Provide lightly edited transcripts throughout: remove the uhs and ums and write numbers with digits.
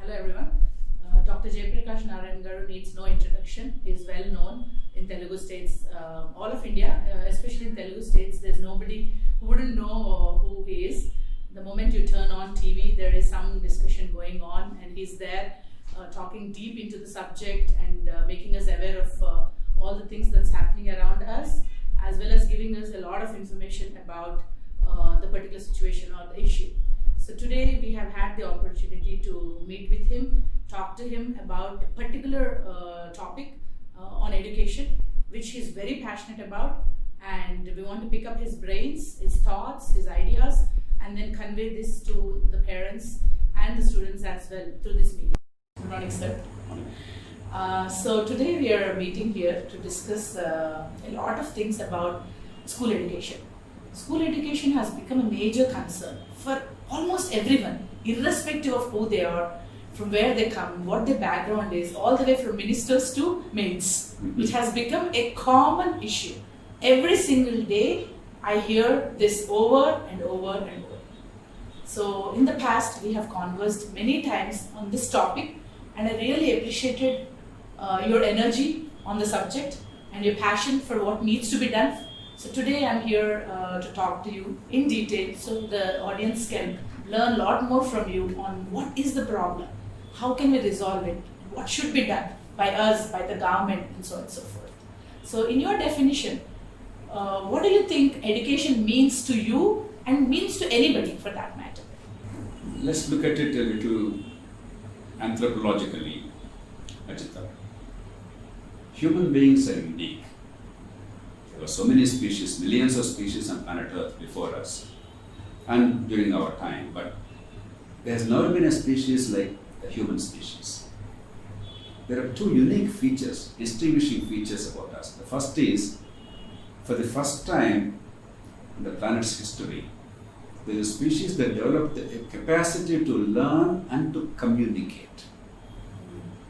Hello everyone. Dr. Jaya Prakash Narayan garu needs no introduction. He is well known in Telugu states, all of India, especially in Telugu states. There's nobody who wouldn't know who he is. The moment you turn on TV, there is some discussion going on, and he's there talking deep into the subject and making us aware of all the things that's happening around us, as well as giving us a lot of information about the particular situation or the issue. So today we have had the opportunity to meet with him, talk to him about a particular topic on education, which he's very passionate about, and we want to pick up his brains, his thoughts, his ideas, and then convey this to the parents and the students as well through this meeting. Good morning, sir. So today we are meeting here to discuss a lot of things about school education. School education has become a major concern for almost everyone, irrespective of who they are, from where they come, what their background is, all the way from ministers to maids. It has become a common issue. Every single day, I hear this over and over and over. So in the past, we have conversed many times on this topic, and I really appreciated your energy on the subject and your passion for what needs to be done. So today I'm here to talk to you in detail so the audience can learn a lot more from you on what is the problem, how can we resolve it, what should be done by us, by the government, and so on and so forth. So in your definition, what do you think education means to you and means to anybody for that matter? Let's look at it a little anthropologically, Ajitha. Human beings are unique. There were so many species, millions of species on planet Earth before us and during our time, but there has never been a species like the human species. There are two unique features, distinguishing features about us. The first is, for the first time in the planet's history, there is a species that developed the capacity to learn and to communicate.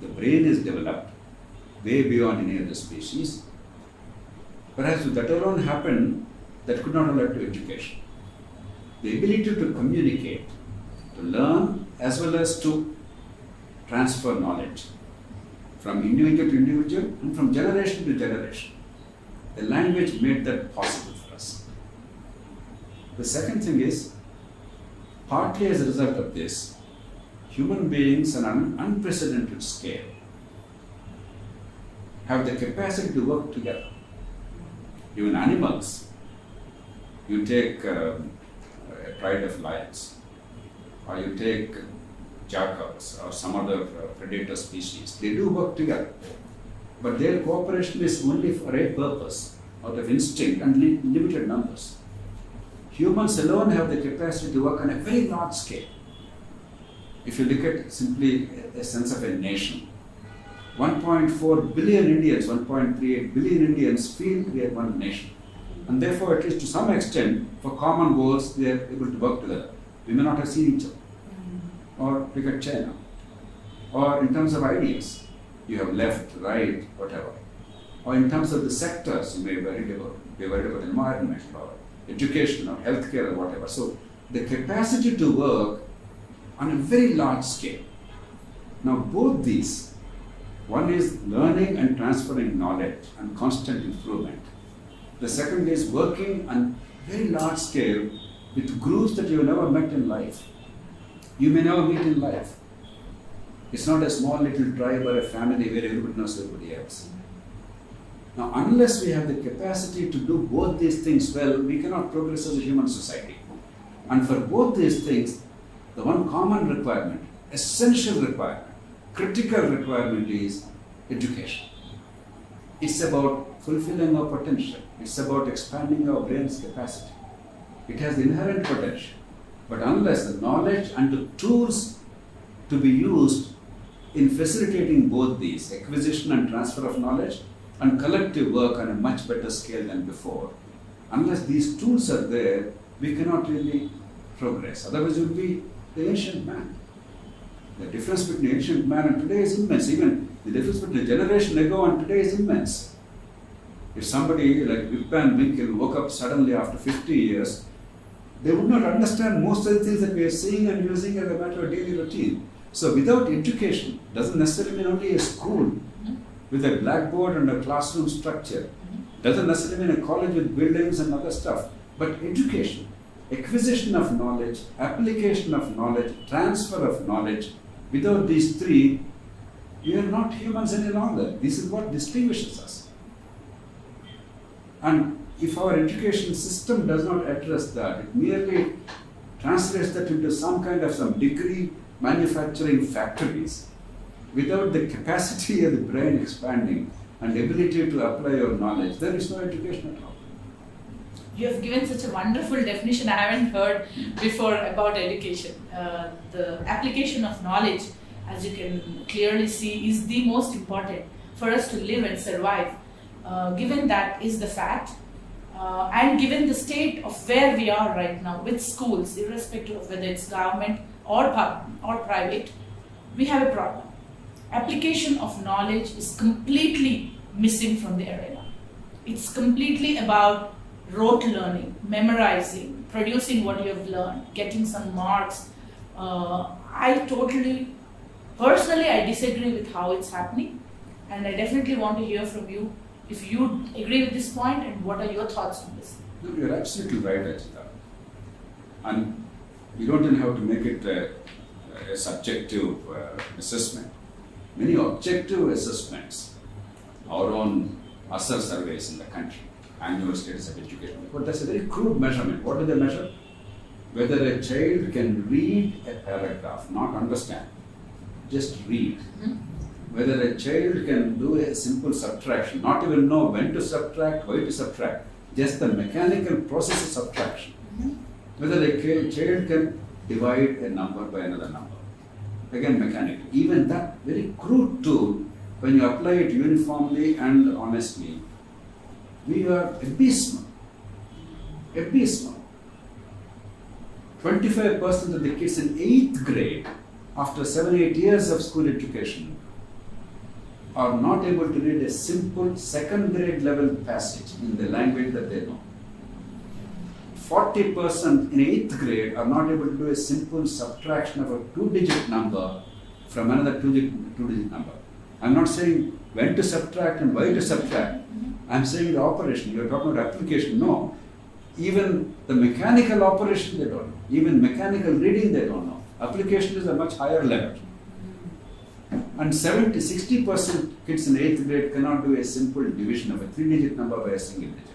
The brain is developed way beyond any other species. Perhaps if that alone happened, that could not have led to education. The ability to communicate, to learn, as well as to transfer knowledge from individual to individual and from generation to generation. The language made that possible for us. The second thing is, partly as a result of this, human beings on an unprecedented scale have the capacity to work together. Even animals, you take a pride of lions, or you take jackals or some other predator species, they do work together. But their cooperation is only for a purpose, out of instinct and limited numbers. Humans alone have the capacity to work on a very large scale. If you look at simply a sense of a nation, 1.4 billion Indians, 1.38 billion Indians feel we are one nation. And therefore, at least to some extent, for common goals, they are able to work together. We may not have seen each other. Or look at China. Or in terms of ideas, you have left, right, whatever. Or in terms of the sectors, you may be worried about environment or education or healthcare or whatever. So the capacity to work on a very large scale. Now both these, one is learning and transferring knowledge and constant improvement. The second is working on very large scale with groups that you have never met in life. You may never meet in life. It's not a small little tribe or a family where everybody knows everybody else. Now, unless we have the capacity to do both these things well, we cannot progress as a human society. And for both these things, the one common requirement, essential requirement, critical requirement is education. It's about fulfilling our potential. It's about expanding our brain's capacity. It has the inherent potential. But unless the knowledge and the tools to be used in facilitating both these, acquisition and transfer of knowledge, and collective work on a much better scale than before, unless these tools are there, we cannot really progress. Otherwise, we will be the ancient man. The difference between ancient man and today is immense. Even the difference between a generation ago and today is immense. If somebody like Vip and Winkel woke up suddenly after 50 years, they would not understand most of the things that we are seeing and using as a matter of daily routine. So without education, doesn't necessarily mean only a school with a blackboard and a classroom structure. Doesn't necessarily mean a college with buildings and other stuff. But education, acquisition of knowledge, application of knowledge, transfer of knowledge, without these three, we are not humans any longer. This is what distinguishes us. And if our education system does not address that, it merely translates that into some degree manufacturing factories without the capacity of the brain expanding and ability to apply your knowledge, there is no education at all. You have given such a wonderful definition I haven't heard before about education. The application of knowledge, as you can clearly see, is the most important for us to live and survive. Given that is the fact, and given the state of where we are right now with schools, irrespective of whether it's government or private, we have a problem. Application of knowledge is completely missing from the arena. It's completely about rote learning, memorizing, producing what you have learned, getting some marks. Personally, I disagree with how it's happening, and I definitely want to hear from you if you agree with this point and what are your thoughts on this. No, you're absolutely right, Ajitha. And you don't even have to make it a subjective assessment. Many objective assessments, our own ASSER surveys in the country, annual status of education, but that's a very crude measurement. What do they measure? Whether a child can read a paragraph, not understand, just read. Whether a child can do a simple subtraction, not even know when to subtract, why to subtract, just the mechanical process of subtraction. Whether a child can divide a number by another number. Again, mechanical. Even that very crude tool, when you apply it uniformly and honestly, we are abysmal. Abysmal. 25% of the kids in 8th grade, after 7-8 years of school education, are not able to read a simple 2nd grade level passage in the language that they know. 40% in 8th grade are not able to do a simple subtraction of a 2-digit number from another 2-digit number. I'm not saying when to subtract and why to subtract. I'm saying the operation. You're talking about application. No. Even the mechanical operation they don't know. Even mechanical reading they don't know. Application is a much higher level. And 60% kids in 8th grade cannot do a simple division of a 3-digit number by a single digit.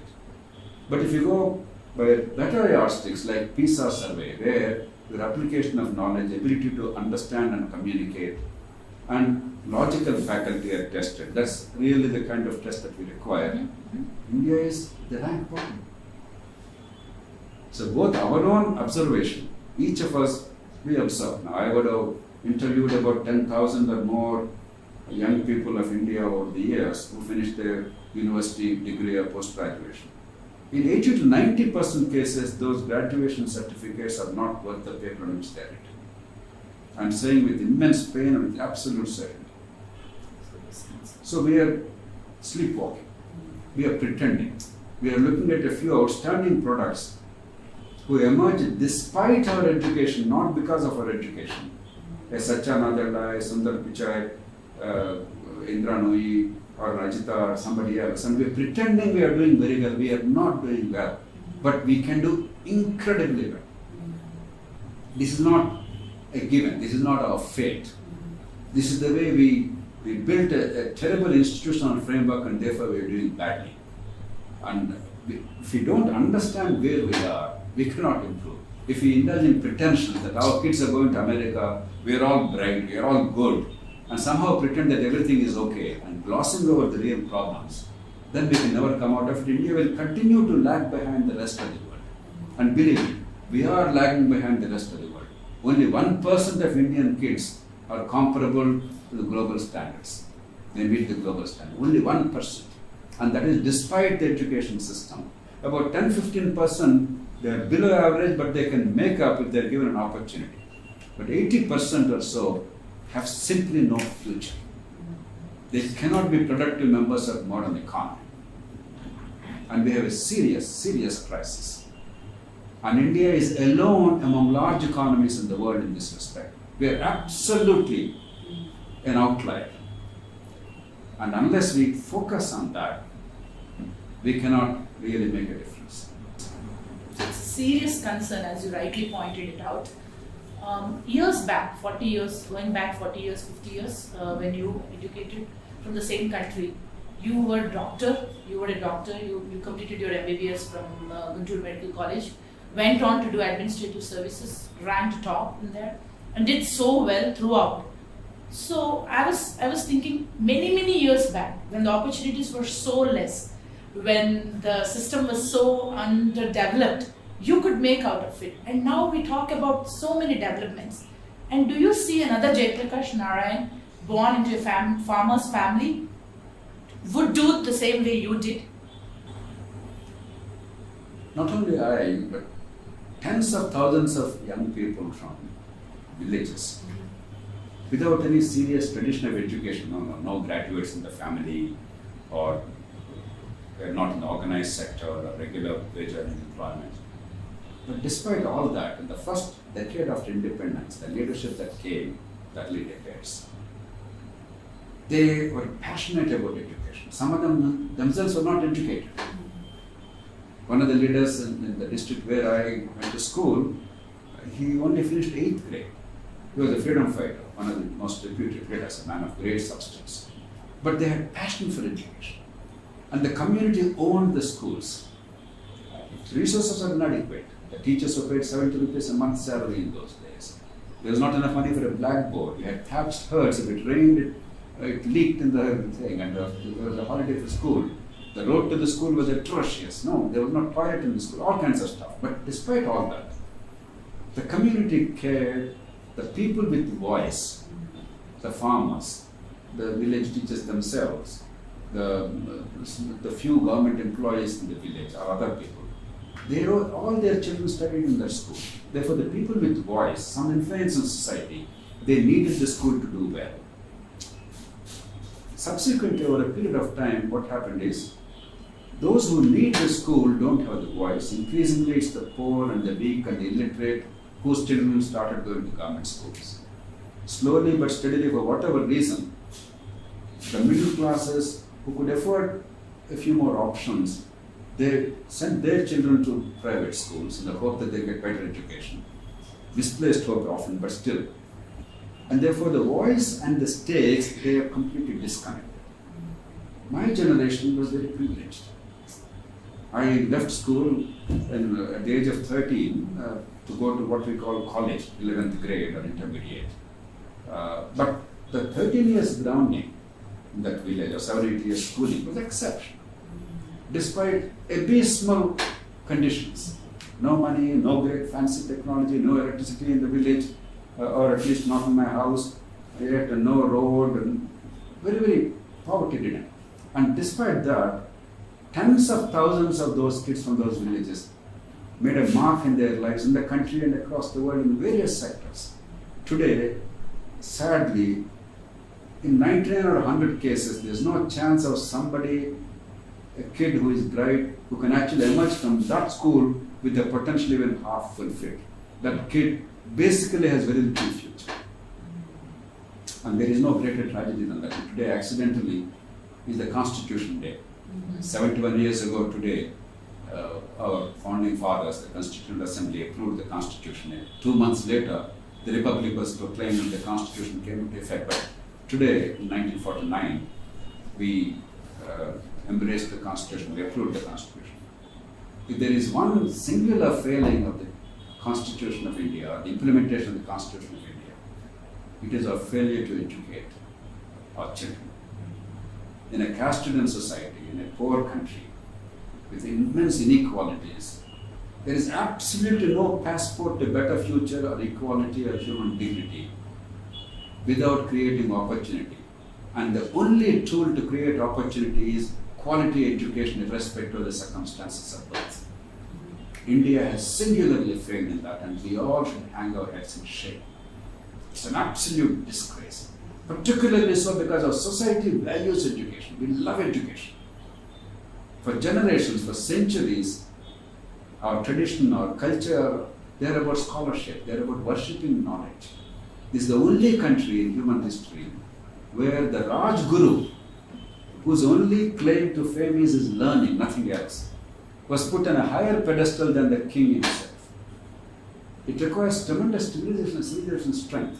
But if you go by better yardsticks like PISA survey, where your application of knowledge, ability to understand and communicate, and logical faculty are tested. That's really the kind of test that we require. India is the rank bottom. So both our own observation, each of us, we observe. Now I would have interviewed about 10,000 or more young people of India over the years who finished their university degree or post-graduation. In 80 to 90% cases, those graduation certificates are not worth the paper on which they are written. I'm saying with immense pain and with absolute certainty. So we are sleepwalking. We are pretending. We are looking at a few outstanding products who emerged despite our education, not because of our education. A Satyananda Lai, Sundar Pichai, Indra Nooyi, or Ajitha or somebody else, and we are pretending we are doing very well. We are not doing well, but we can do incredibly well. This is not a given. This is not our fate. This is the way we built a terrible institutional framework, and therefore we are doing badly. And if we don't understand where we are, we cannot improve. If we indulge in pretensions that our kids are going to America, we are all bright, we are all good, and somehow pretend that everything is okay and glossing over the real problems, then we can never come out of it. India will continue to lag behind the rest of the world. And believe me, we are lagging behind the rest of the world. Only 1% of Indian kids are comparable to the global standards. They meet the global standard. Only 1%. And that is despite the education system. About 10-15%, they are below average, but they can make up if they are given an opportunity. But 80% or so have simply no future. They cannot be productive members of modern economy. And we have a serious, serious crisis. And India is alone among large economies in the world in this respect. We are absolutely an outlier. And unless we focus on that, we cannot really make a difference. It's a serious concern, as you rightly pointed it out. Years back, 40 years, going back 40 years, 50 years, when you educated from the same country, you were a doctor, you completed your MBBS from Guntur Medical College, went on to do administrative services, ranked top in there, and did so well throughout. So I was thinking many years back, when the opportunities were so less, when the system was so underdeveloped, you could make out of it. And now we talk about so many developments. And do you see another Jaya Prakash Narayan born into a farmer's family would do it the same way you did? Not only I, but tens of thousands of young people from villages without any serious tradition of education, no graduates in the family, or they're not in the organized sector or regular wage earning employment. But despite all that, in the first decade after independence, the leadership that came, the early decades, they were passionate about education. Some of them themselves were not educated. One of the leaders in the district where I went to school, he only finished 8th grade. He was a freedom fighter, one of the most reputed leaders, a man of great substance. But they had passion for education. And the community owned the schools. Resources are inadequate. The teachers were paid 70 rupees a month salary in those days. There was not enough money for a blackboard. You had thatched herds. If it rained, it leaked in the thing, and there was a holiday for school. The road to the school was atrocious. No, there was no toilet in the school, all kinds of stuff. But despite all that, the community cared, the people with voice, the farmers, the village teachers themselves, the few government employees in the village or other people, all their children studied in that school. Therefore, the people with voice, some influence in society, they needed the school to do well. Subsequently, over a period of time, what happened is, those who need the school don't have the voice. Increasingly, it's the poor and the weak and the illiterate whose children started going to government schools. Slowly but steadily, for whatever reason, the middle classes who could afford a few more options, they sent their children to private schools in the hope that they get better education. Misplaced hope often, but still. And therefore the voice and the stakes, they are completely disconnected. My generation was very privileged. I left school at the age of 13 to go to what we call college, 11th grade or intermediate. But the 13 years grounding in that village, or 7 8 years schooling, was exceptional. Despite abysmal conditions, no money, no great fancy technology, no electricity in the village, or at least not in my house, yet no road, and very poverty-ridden. And despite that, tens of thousands of those kids from those villages made a mark in their lives in the country and across the world in various sectors. Today, sadly, in 99 or 100 cases, there's no chance of somebody, a kid who is bright, who can actually emerge from that school with a potential even half fulfilled. That kid basically has very little future. And there is no greater tragedy than that. Today, accidentally, is the Constitution Day. 71 years ago today, our founding fathers, the Constituent Assembly, approved the Constitution. 2 months later, the Republic was proclaimed and the Constitution came into effect. But today, in 1949, we embraced the Constitution, we approved the Constitution. If there is one singular failing of the Constitution of India, the implementation of the Constitution of India, it is our failure to educate our children. In a caste-ridden society, in a poor country, with immense inequalities, there is absolutely no passport to better future or equality or human dignity without creating opportunity. And the only tool to create opportunity is quality education irrespective of the circumstances of birth. India has singularly failed in that, and we all should hang our heads in shame. It's an absolute disgrace. Particularly so because our society values education. We love education. For generations, for centuries, our tradition, our culture, they're about scholarship, they're about worshipping knowledge. This is the only country in human history where the Raj Guru, whose only claim to fame is his learning, nothing else, was put on a higher pedestal than the king himself. It requires tremendous civilization strength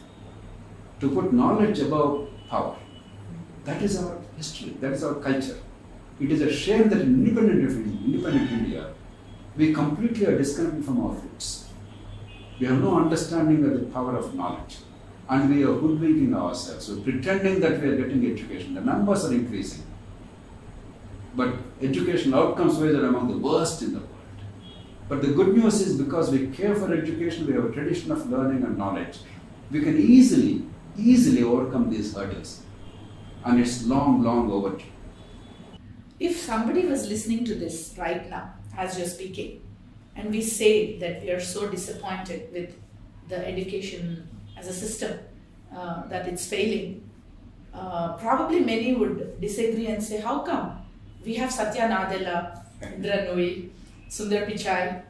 to put knowledge above power. That is our history, that is our culture. It is a shame that in independent India, we completely are disconnected from our roots. We have no understanding of the power of knowledge. And we are hoodwinking ourselves. We're pretending that we are getting education. The numbers are increasing. But educational outcomes wise are among the worst in the world. But the good news is because we care for education, we have a tradition of learning and knowledge, we can easily overcome these hurdles. And it's long overdue. If somebody was listening to this right now, as you're speaking, and we say that we are so disappointed with the education as a system, that it's failing, probably many would disagree and say, how come? We have Satya Nadella, Indra Nooyi, Sundar Pichai,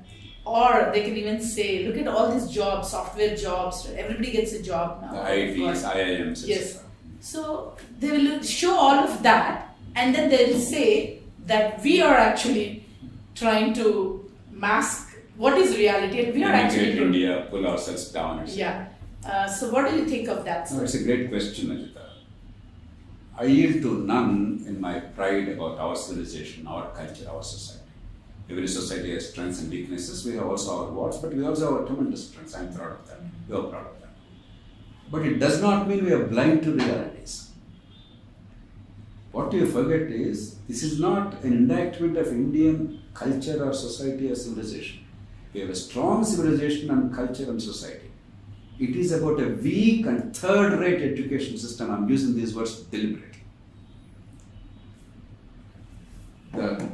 or they can even say, look at all these jobs, software jobs, everybody gets a job now. The IITs, IIMs, yes. So they will show all of that, and then they will say that we are actually trying to mask what is reality, and we are actually India, pull ourselves down. Yeah. So what do you think of that? No, it's a great question, Ajitha. I yield to none in my pride about our civilization, our culture, our society. Every society has strengths and weaknesses. We have also our warts, but we also have tremendous strengths. I'm proud of that. You are proud of that. But it does not mean we are blind to realities. What you forget is, this is not an indictment of Indian culture or society or civilization. We have a strong civilization and culture and society. It is about a weak and third-rate education system. I'm using these words deliberately. The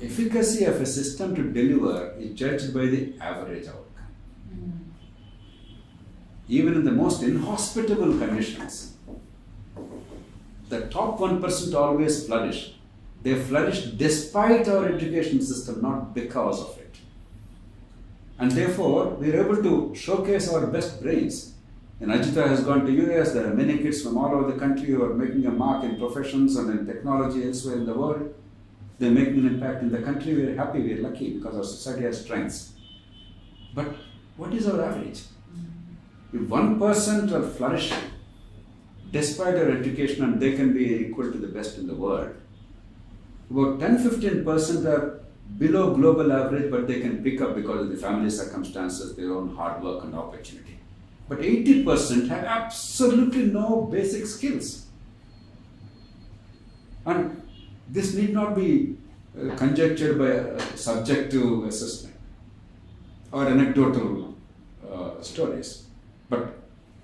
efficacy of a system to deliver is judged by the average outcome. Even in the most inhospitable conditions, the top 1% always flourish. They flourish despite our education system, not because of it. And therefore, we are able to showcase our best brains. And Ajitha has gone to US. There are many kids from all over the country who are making a mark in professions and in technology elsewhere in the world. They're making an impact in the country. We're happy, we're lucky because our society has strengths. But what is our average? If 1% are flourishing, despite their education, and they can be equal to the best in the world, about 10-15% are below global average, but they can pick up because of the family circumstances, their own hard work and opportunity. But 80% have absolutely no basic skills. And this need not be conjectured by a subjective assessment or anecdotal stories, but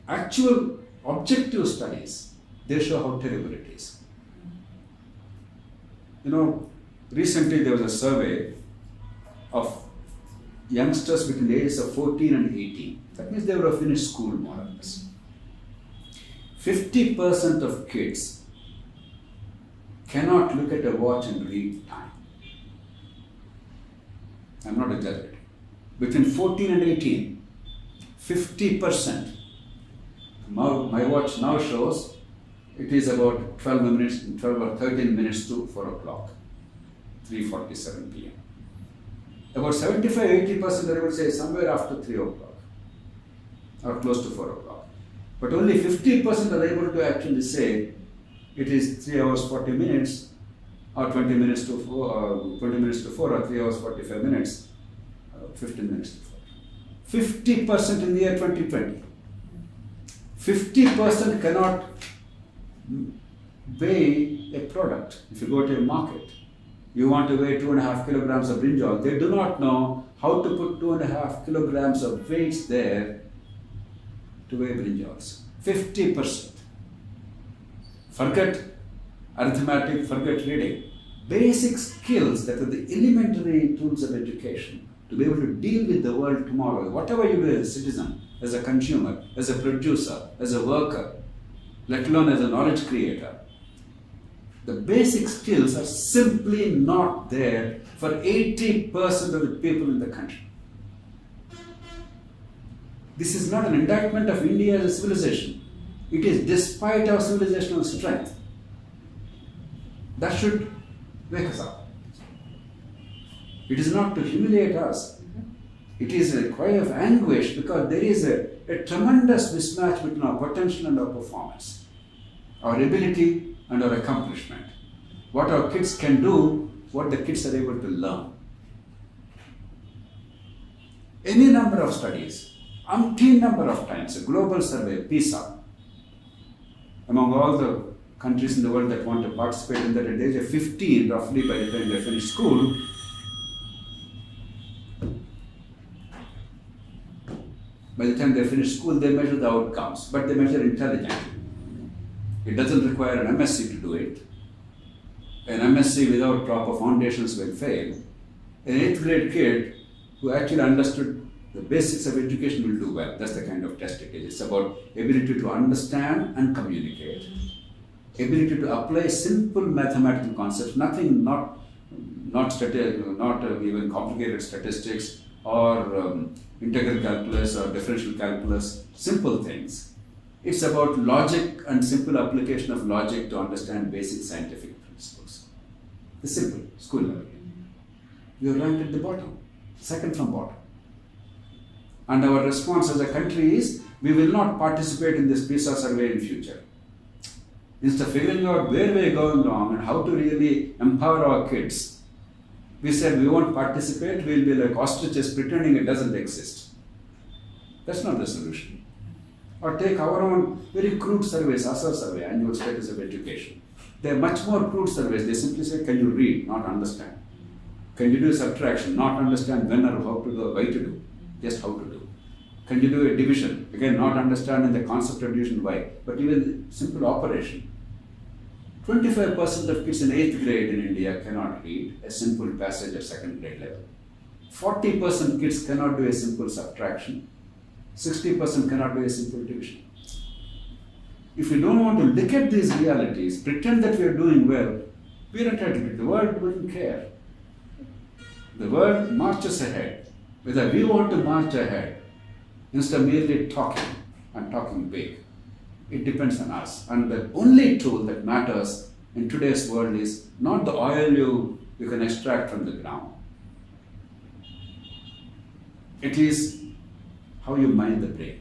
actual objective studies, they show how terrible it is. You know, recently there was a survey of youngsters between the ages of 14 and 18. That means they would have finished school more or less. 50% of kids cannot look at a watch and read time. I'm not exaggerating. Between 14 and 18, 50%. My watch now shows it is about 12 or 13 minutes to 4 o'clock, 3:47 p.m. About 75-80% I would say somewhere after 3 o'clock or close to 4 o'clock. But only 50% are able to actually say it is 3 hours 40 minutes or 20 minutes to 4 or 20 minutes to 4 or 3 hours 45 minutes, 15 minutes to 4. 50% in the year 2020. 50% cannot weigh a product. If you go to a market, you want to weigh 2.5 kilograms of brinjal. They do not know how to put 2.5 kilograms of weights there to weigh brinjals. 50%. Forget arithmetic, forget reading. Basic skills that are the elementary tools of education to be able to deal with the world tomorrow. Whatever you do as a citizen, as a consumer, as a producer, as a worker, let alone as a knowledge creator. The basic skills are simply not there for 80% of the people in the country. This is not an indictment of India as a civilization. It is despite our civilizational strength. That should wake us up. It is not to humiliate us. It is a cry of anguish because there is a tremendous mismatch between our potential and our performance, our ability and our accomplishment. What our kids can do, what the kids are able to learn. Any number of studies, umpteen number of times, a global survey, PISA, among all the countries in the world that want to participate in that at the age of 15, roughly by the time they finish school, they measure the outcomes, but they measure intelligence. It doesn't require an MSc to do it. An MSc without proper foundations will fail. An 8th grade kid who actually understood the basics of education will do well. That's the kind of test it is. It's about ability to understand and communicate. Ability to apply simple mathematical concepts, nothing, not even complicated statistics or integral calculus or differential calculus, simple things. It's about logic and simple application of logic to understand basic scientific principles. It's simple, school level. We are ranked at the bottom, second from bottom. And our response as a country is, we will not participate in this PISA survey in future. Instead of figuring out where we are going wrong and how to really empower our kids, we said we won't participate, we'll be like ostriches pretending it doesn't exist. That's not the solution. Or take our own very crude surveys, ASA survey, Annual Status of Education. They're much more crude surveys. They simply say, can you read, not understand? Can you do subtraction, not understand when or how to do or why to do, just how to do? Can you do a division? Again, not understanding the concept of division, why, but even simple operation. 25% of kids in 8th grade in India cannot read a simple passage at 2nd grade level. 40% kids cannot do a simple subtraction. 60% cannot do a simple division. If we don't want to look at these realities, pretend that we are doing well, we are entitled to it. The world wouldn't care. The world marches ahead. Whether we want to march ahead, instead of merely talking and talking big, it depends on us. And the only tool that matters in today's world is not the oil you can extract from the ground. It is how you mind the brain,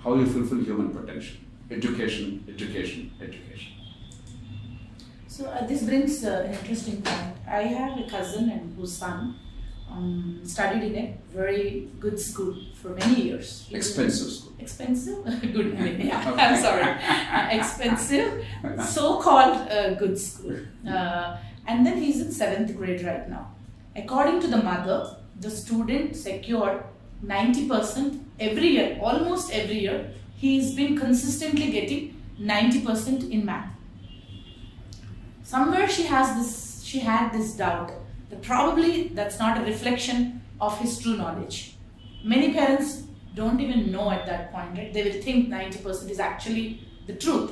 how you fulfill human potential. Education, education, education. So this brings an interesting point. I have a cousin and whose son studied in a very good school for many years. Expensive school. Expensive? Good. Yeah, I'm sorry. Expensive, so-called good school. And then he's in 7th grade right now. According to the mother, the student secured 90% every year, almost every year. He's been consistently getting 90% in math. Somewhere she had this doubt that probably that's not a reflection of his true knowledge. Many parents don't even know at that point, right? They will think 90% is actually the truth.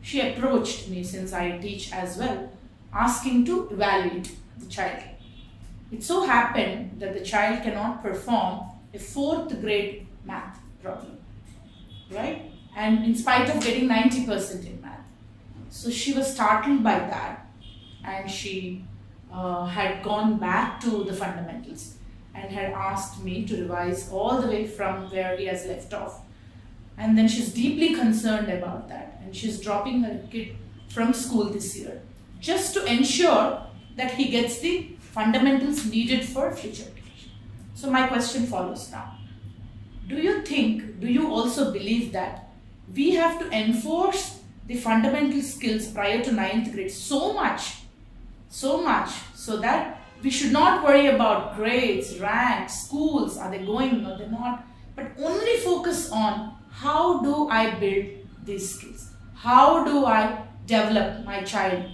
She approached me, since I teach as well, asking to evaluate the child. It so happened that the child cannot perform a 4th grade math problem, right? And in spite of getting 90% in math. So she was startled by that, and she had gone back to the fundamentals and had asked me to revise all the way from where he has left off. And then she's deeply concerned about that, and she's dropping her kid from school this year just to ensure that he gets the fundamentals needed for future education. So my question follows now. Do you also believe that we have to enforce the fundamental skills prior to 9th grade so much so that we should not worry about grades, ranks, schools, are they going or they're not, but only focus on how do I build these skills? How do I develop my child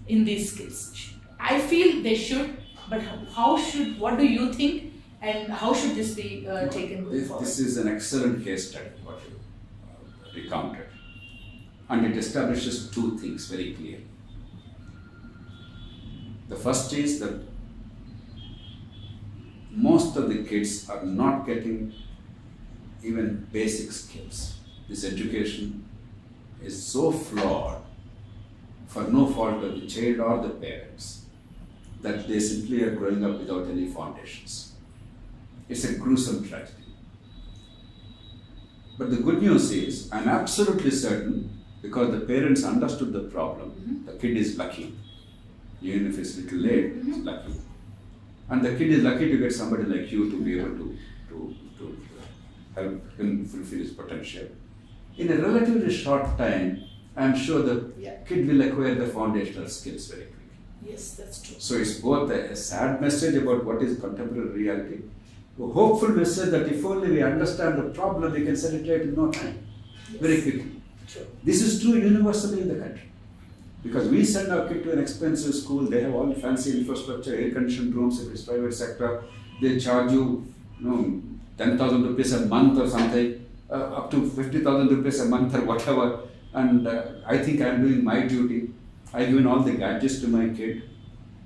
in these skills? I feel they should, but what do you think, and how should this be taken forward? This is an excellent case study, what you recounted. And it establishes two things very clearly. The first is that most of the kids are not getting even basic skills. This education is so flawed for no fault of the child or the parents that they simply are growing up without any foundations. It's a gruesome tragedy. But the good news is, I'm absolutely certain, because the parents understood the problem, the kid is lucky. Even if it's a little late, it's lucky. And the kid is lucky to get somebody like you to be able to help him fulfill his potential. In a relatively short time, I'm sure the kid will acquire the foundational skills very quickly. Yes, that's true. So it's both a sad message about what is contemporary reality, a hopeful message that if only we understand the problem, we can set it right in no time, very quickly. True. This is true universally in the country. Because we send our kid to an expensive school, they have all the fancy infrastructure, air-conditioned rooms. If it's private sector, they charge you, 10,000 rupees a month or something, up to 50,000 rupees a month or whatever. And I think I'm doing my duty. I've given all the gadgets to my kid.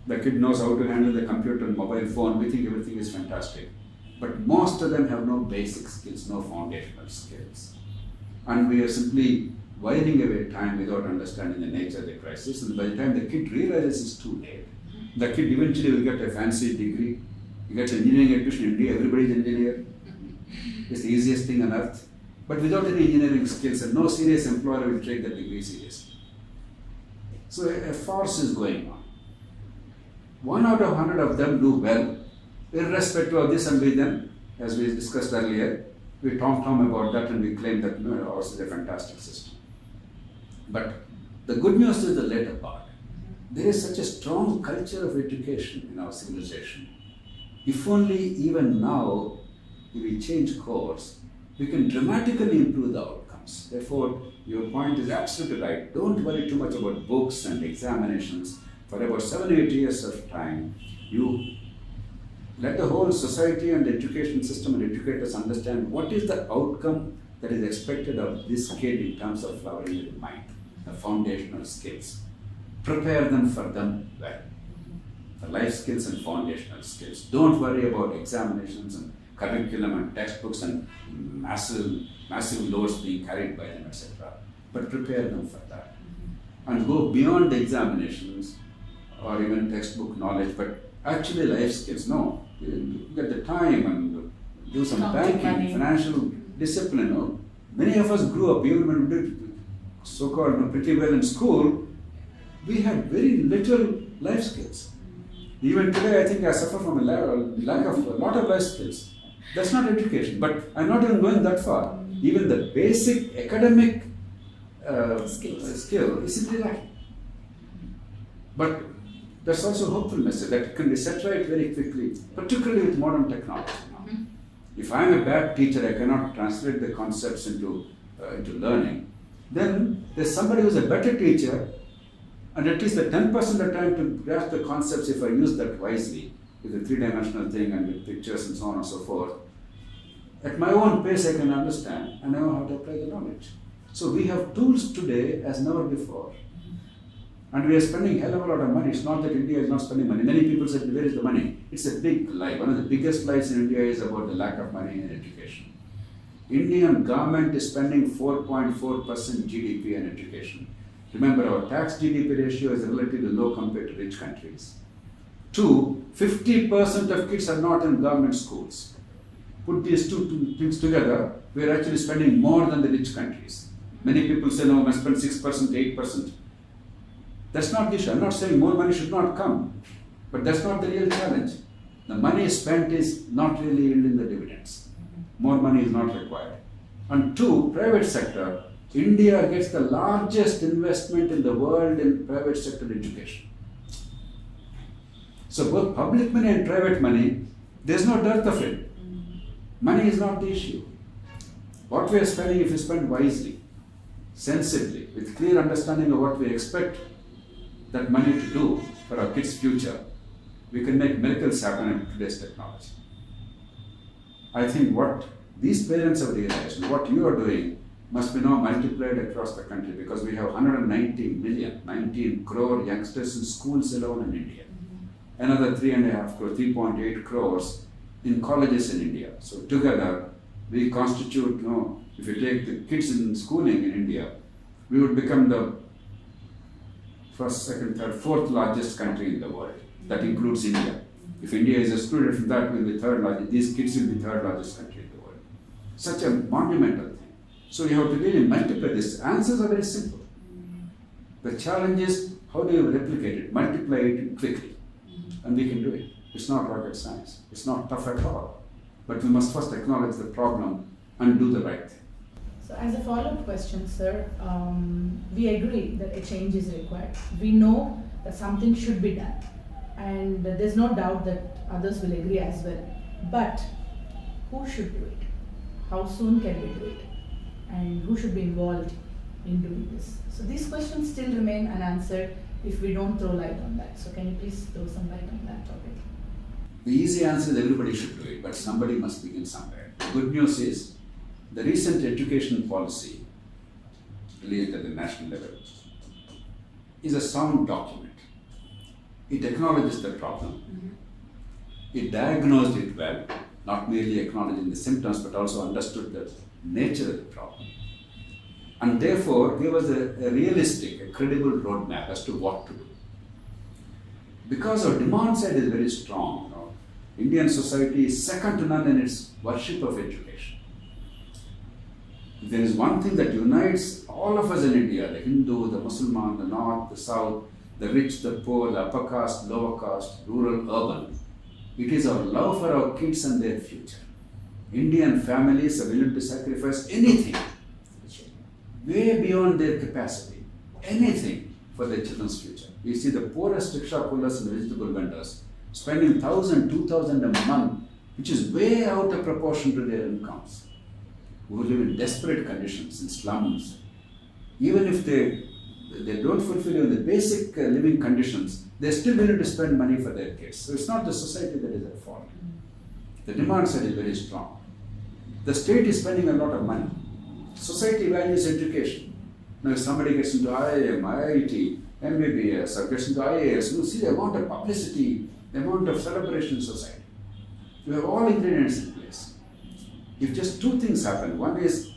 The kid knows how to handle the computer and mobile phone. We think everything is fantastic. But most of them have no basic skills, no foundational skills. And we are simply wiring away time without understanding the nature of the crisis. And by the time the kid realizes it's too late, the kid eventually will get a fancy degree. He gets engineering education in India, everybody's engineer. It's the easiest thing on earth. But without any engineering skills, and no serious employer will take that degree seriously. So a farce is going on. 1 out of 100 of them do well, irrespective of this, and we then, as we discussed earlier, we tom-tom about that and we claim that ours is a fantastic system. But the good news is the later part. There is such a strong culture of education in our civilization. If only even now, if we change course, we can dramatically improve the outcomes. Therefore, your point is absolutely right. Don't worry too much about books and examinations. For about 7-8 years of time, you let the whole society and education system and educators understand what is the outcome that is expected of this kid in terms of flowering the mind, the foundational skills. Prepare them for them well. The life skills and foundational skills. Don't worry about examinations and curriculum and textbooks and massive loads being carried by them, etc. But prepare them for that. And go beyond the examinations or even textbook knowledge, but actually life skills. No, you get the time and do some banking, financial discipline. No? Many of us grew up, even when we did so-called pretty well in school, we had very little life skills. Even today, I think I suffer from a lack of a lot of life skills. That's not education, but I'm not even going that far. Even the basic academic skill is simply lacking. But that's also a hopeful message that it can be set right very quickly, particularly with modern technology. If I'm a bad teacher, I cannot translate the concepts into learning. Then there's somebody who's a better teacher, and at least the 10% of the time to grasp the concepts if I use that wisely, with a 3-dimensional thing and with pictures and so on and so forth. At my own pace I can understand and I know how to apply the knowledge. So we have tools today as never before. And we are spending a hell of a lot of money. It's not that India is not spending money. Many people say, where is the money? It's a big lie. One of the biggest lies in India is about the lack of money in education. Indian government is spending 4.4% GDP on education. Remember, our tax GDP ratio is relatively low compared to rich countries. 2, 50% of kids are not in government schools. Put these two things together, we are actually spending more than the rich countries. Many people say, no, we must spend 6%, 8%. That's not the issue. I'm not saying more money should not come, but that's not the real challenge. The money spent is not really yielding the dividends. More money is not required. And 2, private sector. India gets the largest investment in the world in private sector education. So both public money and private money, there's no dearth of it. Money is not the issue. What we are spending, if we spend wisely, sensibly, with clear understanding of what we expect that money to do for our kids' future, we can make miracles happen in today's technology. I think what these parents have realized, and what you are doing, must be now multiplied across the country, because we have 190 million, 19 crore youngsters in schools alone in India. Another 3.5 crore, 3.8 crores in colleges in India. So together, We constitute, if you take the kids in schooling in India, we would become the first, second, third, fourth largest country in the world. That includes India. If India is excluded from that, we'll be third largest. These kids will be third largest country in the world. Such a monumental thing. So you have to really multiply this. Answers are very simple. The challenge is, how do you replicate it, multiply it quickly? And we can do it. It's not rocket science. It's not tough at all. But we must first acknowledge the problem and do the right thing. So as a follow-up question, sir, we agree that a change is required. We know that something should be done. And there's no doubt that others will agree as well. But who should do it? How soon can we do it? And who should be involved in doing this? So these questions still remain unanswered if we don't throw light on that. So can you please throw some light on that topic? The easy answer is everybody should do it, but somebody must begin somewhere. The good news is the recent education policy released at the national level is a sound document. It acknowledges the problem. It diagnosed it well, not merely acknowledging the symptoms, but also understood the nature of the problem. And therefore gave us a realistic, a credible roadmap as to what to do. Because our demand side is very strong, Indian society is second to none in its worship of education. If there is one thing that unites all of us in India, the Hindu, the Muslim, the North, the South, the rich, the poor, the upper caste, lower caste, rural, urban, it is our love for our kids and their future. Indian families are willing to sacrifice anything, way beyond their capacity, anything for their children's future. We see the poorest rickshaw pullers and vegetable vendors spending 1,000, 2,000 a month, which is way out of proportion to their incomes, who live in desperate conditions in slums. Even if they don't fulfill even the basic living conditions, they're still willing to spend money for their kids. So it's not the society that is at fault. The demand side is very strong. The state is spending a lot of money. Society values education. Now if somebody gets into IIM, IIT, MBBS, or gets into IAS, you see the amount of publicity, the amount of celebration in society. You have all ingredients in place. If just two things happen, one is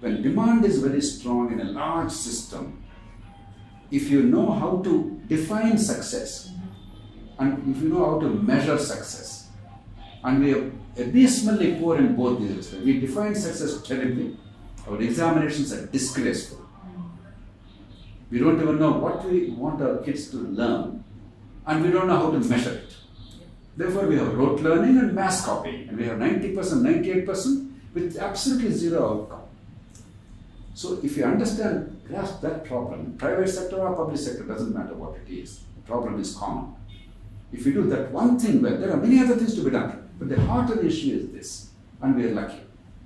when demand is very strong in a large system, if you know how to define success, and if you know how to measure success, and we are abysmally poor in both these respects. We define success terribly. Our examinations are disgraceful. We don't even know what we want our kids to learn, and we don't know how to measure it. Therefore, we have rote learning and mass copying, and we have 90%, 98% with absolutely zero outcome. So if you grasp that problem, private sector or public sector, doesn't matter what it is, the problem is common. If you do that one thing well, there are many other things to be done, but the heart of the issue is this, and we are lucky.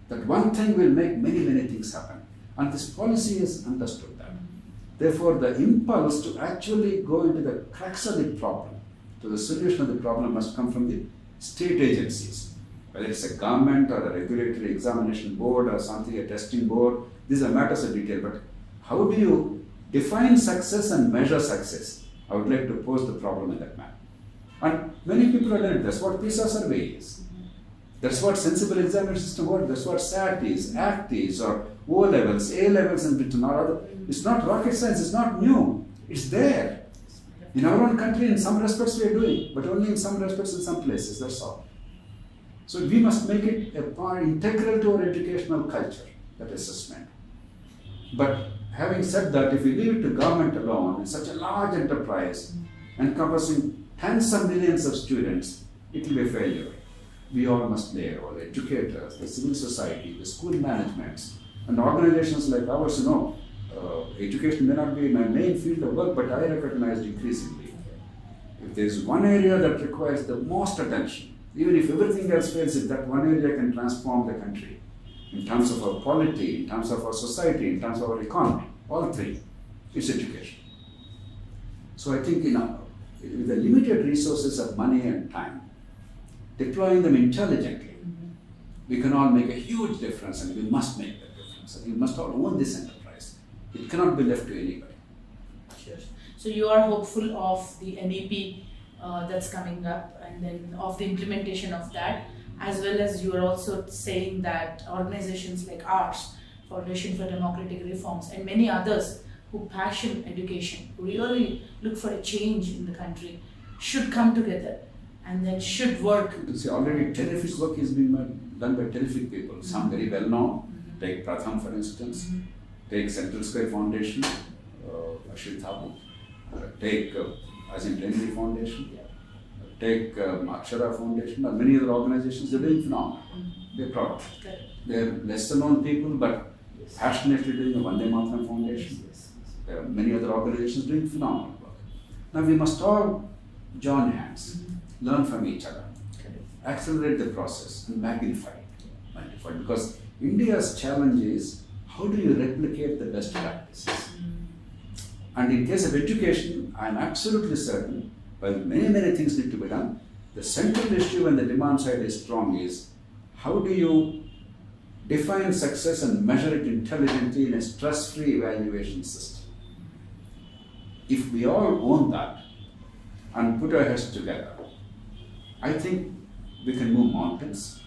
That one thing will make many, many things happen, and this policy has understood that. Therefore, the impulse to actually go into the crux of the problem, to the solution of the problem, must come from the state agencies. Whether it's a government or a regulatory examination board or something, a testing board, these are matters of detail. But how do you define success and measure success? I would like to pose the problem in that manner. And many people are learning. That's what PISA survey is. That's what sensible examination system works. That's what SAT is, ACT is, or O levels, A levels in Britain, or other. It's not rocket science. It's not new. It's there. In our own country, in some respects we are doing, but only in some respects in some places. That's all. So we must make it a part integral to our educational culture, that assessment. But having said that, if we leave it to government alone in such a large enterprise, encompassing tens of millions of students, it will be a failure. We all must play a role. Educators, the civil society, the school managements, and organizations like ours, education may not be my main field of work, but I recognize increasingly. If there is one area that requires the most attention, even if everything else fails, if that one area can transform the country, in terms of our polity, in terms of our society, in terms of our economy, all three, it's education. So I think with the limited resources of money and time, deploying them intelligently, we can all make a huge difference, and we must make that difference. And we must all own this enterprise. It cannot be left to anybody. Sure. So you are hopeful of the NEP that's coming up, and then of the implementation of that. as well as you are also saying that organizations like ours, Foundation for Democratic Reforms, and many others who passion education, who really look for a change in the country, should come together and then should work. See, already terrific work is being done by terrific people, some very well known, take Pratham for instance, take Central Square Foundation, Ajitha, take Ajitha Foundation, take Akshara Foundation, or many other organizations. They're doing phenomenal. They're proud. They're lesser known people, but passionately doing the Vande Mataram Foundation. There are many other organizations doing phenomenal work. Now we must all join hands, learn from each other, accelerate the process and magnify, because India's challenge is how do you replicate the best practices? And in case of education, I am absolutely certain, while many things need to be done, the central issue when the demand side is strong is how do you define success and measure it intelligently in a stress-free evaluation system. If we all own that and put our heads together, I think we can move mountains.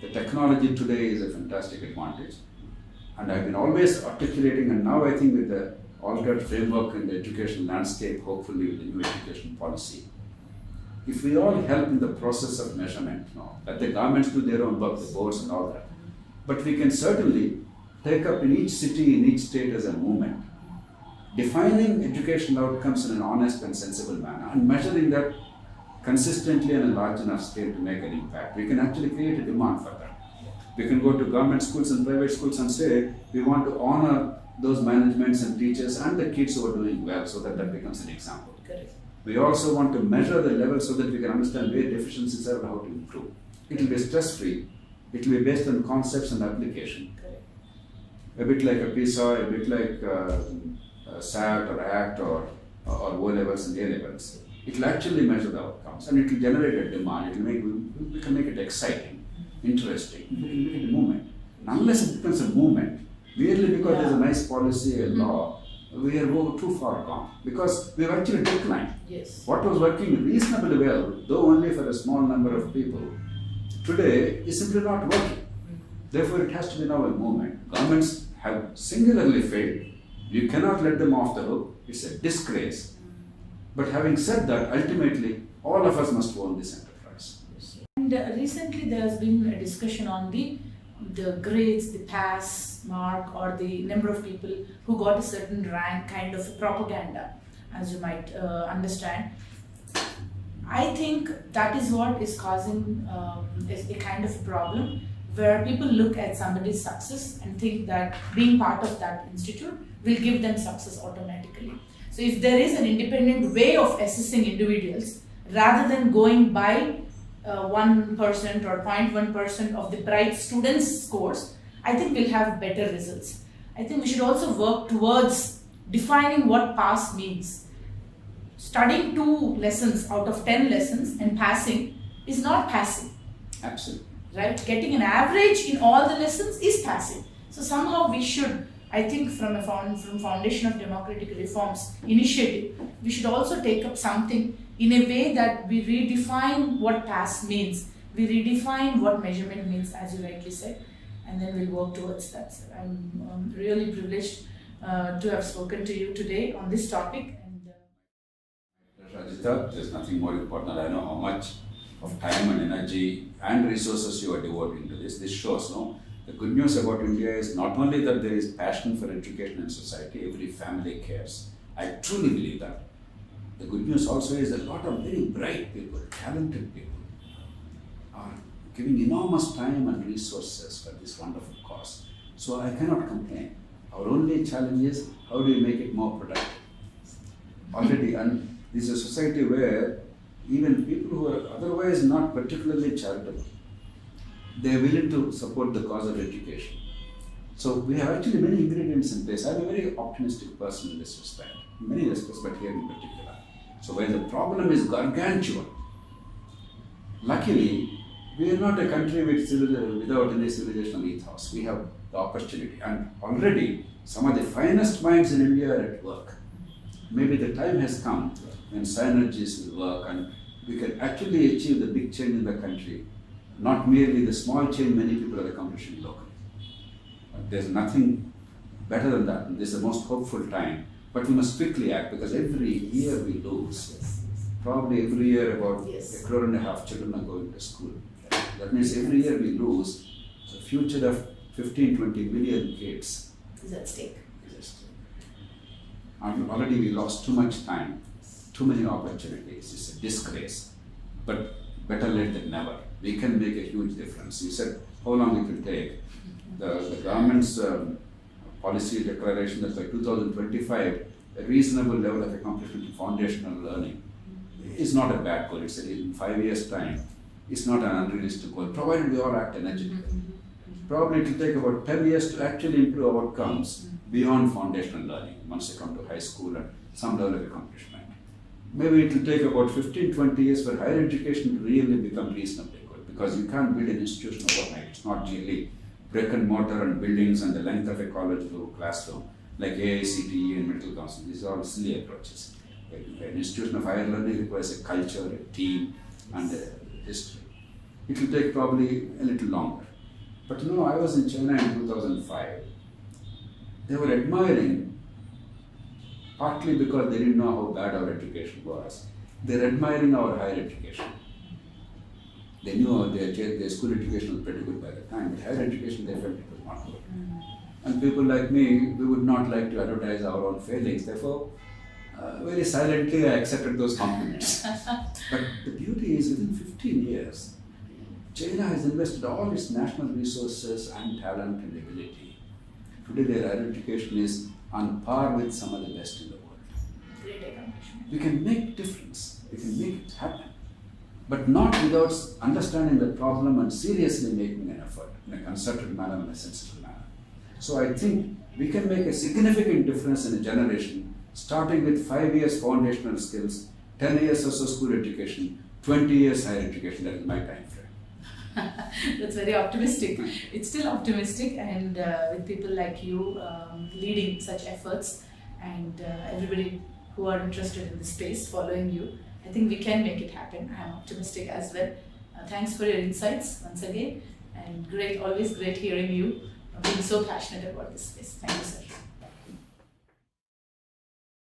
The technology today is a fantastic advantage, and I've been always articulating, and now I think with the altered framework in the educational landscape, hopefully with the new education policy, if we all help in the process of measurement, let the governments do their own work, the boards and all that, but we can certainly take up in each city, in each state as a movement, defining educational outcomes in an honest and sensible manner and measuring that consistently on a large enough scale to make an impact. We can actually create a demand for that. We can go to government schools and private schools and say, we want to honor those managements and teachers and the kids who are doing well, so that becomes an example. Correct. We also want to measure the level so that we can understand where deficiencies are and how to improve. It will be stress-free. It will be based on concepts and application. Correct. A bit like a PISA, a bit like SAT or ACT or O-levels and A-levels. It will actually measure the outcomes and it will generate a demand. It will make, we can make it exciting, interesting. We can make it a movement. And unless it becomes a movement, merely because there's a nice policy, a law, we are too far gone because we have actually declined. Yes. What was working reasonably well, though only for a small number of people, today is simply not working. Therefore, it has to be now a movement. Governments have singularly failed. You cannot let them off the hook. It's a disgrace. But having said that, ultimately, all of us must own this enterprise. And recently there has been a discussion on the grades, the pass mark, or the number of people who got a certain rank, kind of propaganda, as you might understand. I think that is what is causing a kind of problem, where people look at somebody's success and think that being part of that institute will give them success automatically. So if there is an independent way of assessing individuals, rather than going by 1% or 0.1% of the bright students' scores, I think we'll have better results. I think we should also work towards defining what pass means. Studying 2 lessons out of 10 lessons and passing is not passing. Absolutely. Right? Getting an average in all the lessons is passing. So somehow we should, I think from Foundation of Democratic Reforms initiative, we should also take up something in a way that we redefine what pass means. We redefine what measurement means, as you rightly said, and then we'll work towards that. I'm really privileged to have spoken to you today on this topic. And Ajitha, there's nothing more important. I know how much of time and energy and resources you are devoting to this. This shows, the good news about India is not only that there is passion for education and society, every family cares. I truly believe that. The good news also is a lot of very bright people, talented people are giving enormous time and resources for this wonderful cause. So I cannot complain. Our only challenge is how do we make it more productive? Already, and this is a society where even people who are otherwise not particularly charitable, they are willing to support the cause of education. So we have actually many ingredients in place. I'm a very optimistic person in this respect, in many respects, but here in particular. So where the problem is gargantuan, luckily, we are not a country without any civilizational ethos. We have the opportunity, and already some of the finest minds in India are at work. Maybe the time has come when synergies will work and we can actually achieve the big change in the country not merely the small change many people are accomplishing locally. There's nothing better than that. This is the most hopeful time. But we must quickly act because every year we lose. Probably every year about 1.5 crore children are going to school. That means every year we lose the future of 15-20 million kids. Is at stake. And already we lost too much time, too many opportunities. It's a disgrace. But better late than never. We can make a huge difference. You said how long it will take. The government's policy declaration that by 2025, a reasonable level of accomplishment in foundational learning is not a bad goal. It's in 5 years' time. It's not an unrealistic goal, provided we all act energetically. Probably it will take about 10 years to actually improve outcomes beyond foundational learning once they come to high school and some level of accomplishment. Maybe it will take about 15-20 years for higher education to really become reasonably good because you can't build an institution overnight. It's not really brick and mortar and buildings and the length of a college or classroom like AICTE and Medical Council. These are all silly approaches. An institution of higher learning requires a culture, a team, and a history. It will take probably a little longer. But you know, I was in China in 2005. They were admiring, partly because they didn't know how bad our education was. They're admiring our higher education. They knew their school education was pretty good by the time, but higher education they felt it was not good. And people like me, we would not like to advertise our own failings. Therefore, very silently I accepted those compliments. But the beauty is within 15 years, China has invested all its national resources and talent and ability. Today their higher education is on par with some of the best in the world. Great accomplishment. We can make difference, we can make it happen. But not without understanding the problem and seriously making an effort in a concerted manner and a sensible manner. So I think we can make a significant difference in a generation, starting with 5 years foundational skills, 10 years or so school education, 20 years higher education. That is my time frame. That's very optimistic. It's still optimistic, and with people like you leading such efforts and everybody who are interested in the space following you, I think we can make it happen. I'm optimistic as well. Thanks for your insights once again, and always great hearing you being so passionate about this space. Thank you, sir.